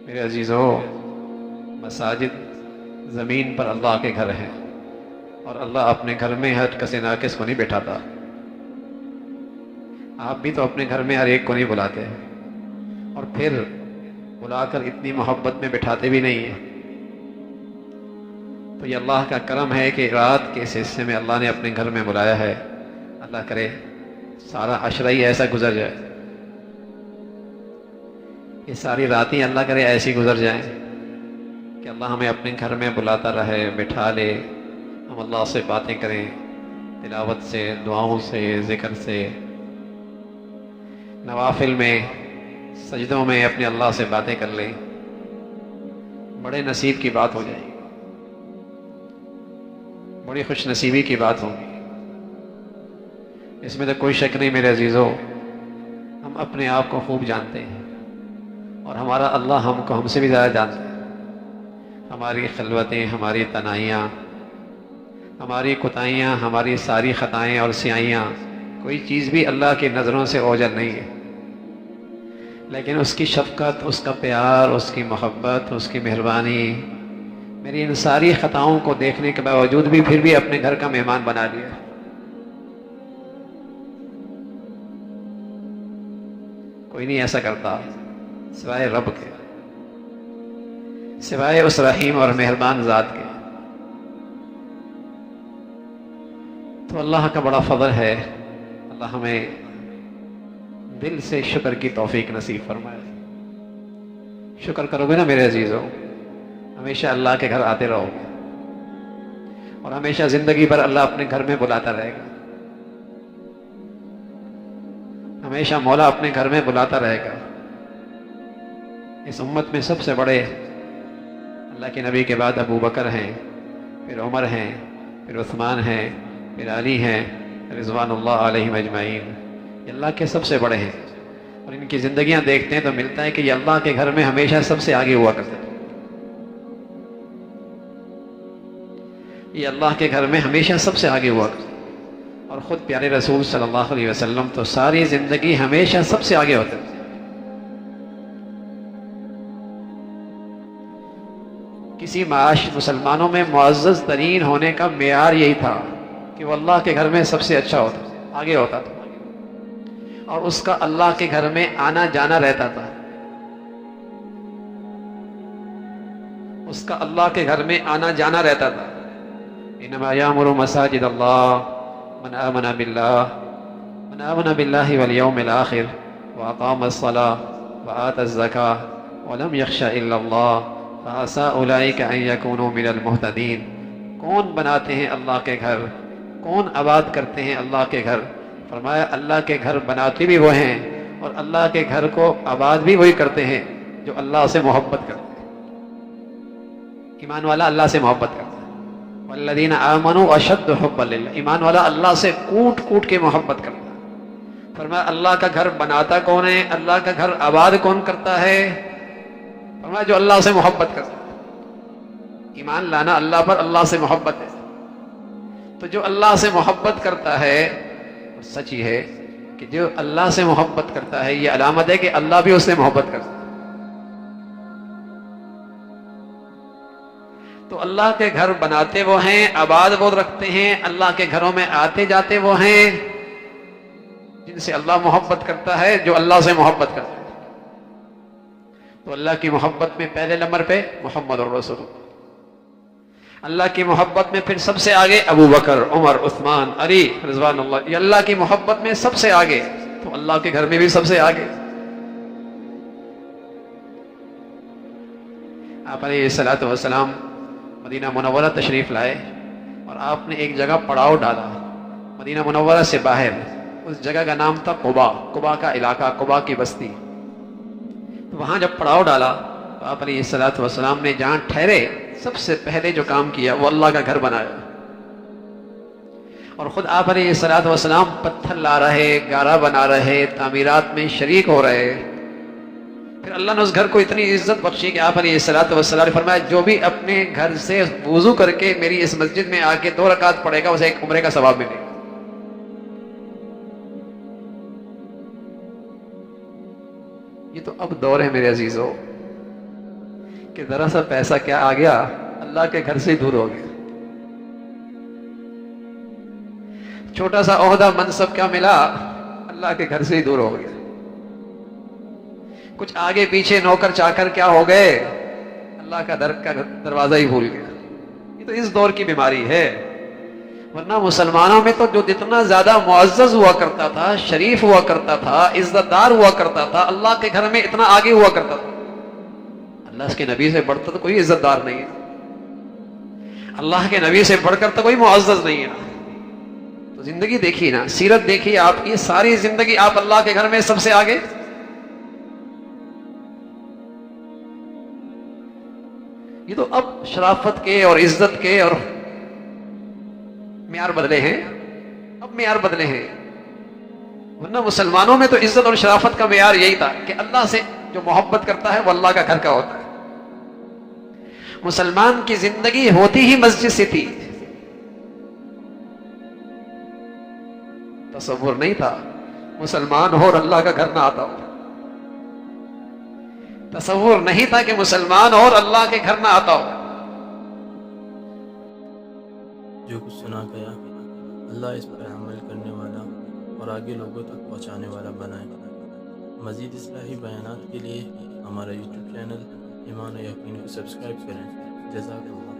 मेरे अजीज़ों, मसाजिद ज़मीन पर अल्लाह के घर हैं और अल्लाह अपने घर में हर कसे नाकिस को नहीं बैठाता। आप भी तो अपने घर में हर एक को नहीं बुलाते और फिर बुलाकर इतनी मोहब्बत में बैठाते भी नहीं हैं। तो ये अल्लाह का करम है कि रात के इस हिस्से में अल्लाह ने अपने घर में बुलाया है। अल्लाह करे सारा अशरा ही ऐसा गुजर जाए, ये सारी रातें अल्लाह करे ऐसी गुजर जाएं कि अल्लाह हमें अपने घर में बुलाता रहे, बिठा ले, हम अल्लाह से बातें करें, तिलावत से, दुआओं से, ज़िक्र से, नवाफिल में, सजदों में अपने अल्लाह से बातें कर लें। बड़े नसीब की बात हो जाएगी, बड़ी खुश नसीबी की बात होगी। इसमें तो कोई शक नहीं मेरे अजीज़ों, हम अपने आप को खूब जानते हैं और हमारा अल्लाह हमको हमसे भी ज़्यादा जानता है। हमारी खलवतें, हमारी तनाइयाँ, हमारी कुताइयाँ, हमारी सारी ख़ताएँ और सियाइयाँ, कोई चीज़ भी अल्लाह की नज़रों से ओझल नहीं है। लेकिन उसकी शफ़क़त, उसका प्यार, उसकी मोहब्बत, उसकी मेहरबानी मेरी इन सारी ख़ताओं को देखने के बावजूद भी फिर भी अपने घर का मेहमान बना लिया। कोई नहीं ऐसा करता सिवाय रब के, सिवाय उस रहीम और मेहरबान ज़ात के। तो अल्लाह का बड़ा फ़ज़ल है, अल्लाह हमें दिल से शुक्र की तौफीक नसीब फरमाए। शुक्र करोगे ना मेरे अजीज़ों, हमेशा अल्लाह के घर आते रहोगे और हमेशा ज़िंदगी भर अल्लाह अपने घर में बुलाता रहेगा। हमेशा मौला अपने घर में बुलाता रहेगा। इस उम्मत में सबसे बड़े अल्लाह के नबी के बाद अबू बकर हैं, फिर उमर हैं, फिर उस्मान हैं, फिर अली हैं रिज़वानुल्लाह अलैहिम अजमाइन। ये अल्लाह के सबसे बड़े हैं और इनकी ज़िंदगियां देखते हैं तो मिलता है कि ये अल्लाह के घर में हमेशा सबसे आगे हुआ करते थे। ये अल्लाह के घर में हमेशा सबसे आगे हुआ करते और ख़ुद प्यारे रसूल सल्लल्लाहु अलैहि वसल्लम तो सारी ज़िंदगी हमेशा सबसे आगे होते थे। किसी माश मुसलमानों में मुअज़्ज़ज़ तरीन होने का मेयार यही था कि वो अल्लाह के घर में सबसे अच्छा होता, आगे होता था और उसका अल्लाह के घर में आना जाना रहता था। उसका अल्लाह के घर में आना जाना रहता था। इन्नमा यामुरु मसाजिद अल्लाह मन आमना बिल्लाहि वल यौमिल आखिर व अक़ामस सलाह व आतज़ ज़काह व लम यख़शा इल्लल्लाह फ़असा उलाइका अन यकूनू मिनल मुहतदीन। कौन बनाते हैं अल्लाह के घर, कौन आबाद करते हैं अल्लाह के घर? फरमाया अल्लाह के घर बनाते भी वो हैं और अल्लाह के घर को आबाद भी वही करते हैं जो अल्लाह से मोहब्बत करते हैं। ईमान वाला अल्लाह से मोहब्बत करता है। वल्लज़ीना आमनू अशद्दु हुब्बन लिल्लाह, ईमान वाला अल्लाह से कूट कूट के मोहब्बत करता है। फरमाया अल्लाह का घर बनाता कौन है, अल्लाह का घर आबाद कौन करता है? फरमाया जो अल्लाह से मोहब्बत करता है। ईमान लाना अल्लाह पर, अल्लाह से मोहब्बत है। तो जो अल्लाह से मोहब्बत करता है, सच ही है कि जो अल्लाह से मोहब्बत करता है ये अलामत है कि अल्लाह भी उससे मोहब्बत करता है। तो अल्लाह के घर बनाते वो हैं, आबाद वो रखते हैं, अल्लाह के घरों में आते जाते वो हैं जिनसे अल्लाह मोहब्बत करता है, जो अल्लाह से मोहब्बत करता है। तो अल्लाह की मोहब्बत में पहले नंबर पे मुहम्मदुर रसूलुल्लाह, अल्लाह की मोहब्बत में फिर सबसे आगे अबू बकर, उमर, उस्मान, अली रिज़वानुल्लाह। ये अल्लाह की मोहब्बत में सबसे आगे, तो अल्लाह के घर में भी सबसे आगे। आप अलैहिस्सलातु वस्सलाम मदीना मुनव्वरा तशरीफ लाए और आपने एक जगह पड़ाव डाला मदीना मुनव्वरा से बाहर। उस जगह का नाम था कुबा, कुबा का इलाका, कुबा की बस्ती। तो वहां जब पड़ाव डाला तो आप अलैहिस्सलातु वस्सलाम ने जहां ठहरे सबसे पहले जो काम किया वो अल्लाह का घर बनाया और खुद आप अलैहिस्सलातु वस्सलाम पत्थर ला रहे, गारा बना रहे, तामीरात में शरीक हो रहे। फिर अल्लाह ने उस घर को इतनी इज्जत बख्शी कि आप अलैहिस्सलातु वस्सलाम ने फरमाया जो भी अपने घर से वुजू करके मेरी इस मस्जिद में आके 2 रकात पढ़ेगा उसे एक उम्रे का सवाब मिलेगा। ये तो अब दौर है मेरे अजीजों, कि जरा सा पैसा क्या आ गया, अल्लाह के घर से ही दूर हो गया। छोटा सा ओहदा मनसब क्या मिला, अल्लाह के घर से ही दूर हो गया। कुछ आगे पीछे नौकर चाकर क्या हो गए, अल्लाह का दरवाजा ही भूल गया। ये तो इस दौर की बीमारी है। वरना मुसलमानों में तो जो जितना ज्यादा मुअज़्ज़ज़ हुआ करता था, शरीफ हुआ करता था, इज्जतदार हुआ करता था, अल्लाह के घर में इतना आगे हुआ करता था। अल्लाह के नबी से बढ़कर तो कोई इज्जतदार नहीं है, अल्लाह के नबी से बढ़कर तो कोई मुअज़्ज़ज़ नहीं है ना। तो जिंदगी देखिए ना, सीरत देखिए आपकी, सारी जिंदगी आप अल्लाह के घर में सबसे आगे। ये तो अब शराफत के और इज्जत के और मियार बदले हैं, अब मियार बदले हैं। वरना मुसलमानों में तो इज्जत और शराफत का मियार यही था कि अल्लाह से जो मोहब्बत करता है वो अल्लाह का घर का होता है। मुसलमान की जिंदगी होती ही मस्जिद से थी। तसव्वुर नहीं था मुसलमान हो और अल्लाह का घर ना आता हो। तसव्वुर नहीं था कि मुसलमान हो और अल्लाह के घर ना आता हो। जो कुछ सुना गया अल्लाह इस पर अमल करने वाला और आगे लोगों तक पहुंचाने वाला बनाए। मज़ीद इस्लाही बयानात के लिए हमारा यूट्यूब चैनल ईमान और यकीन को सब्सक्राइब करें। जज़ाकल्लाह।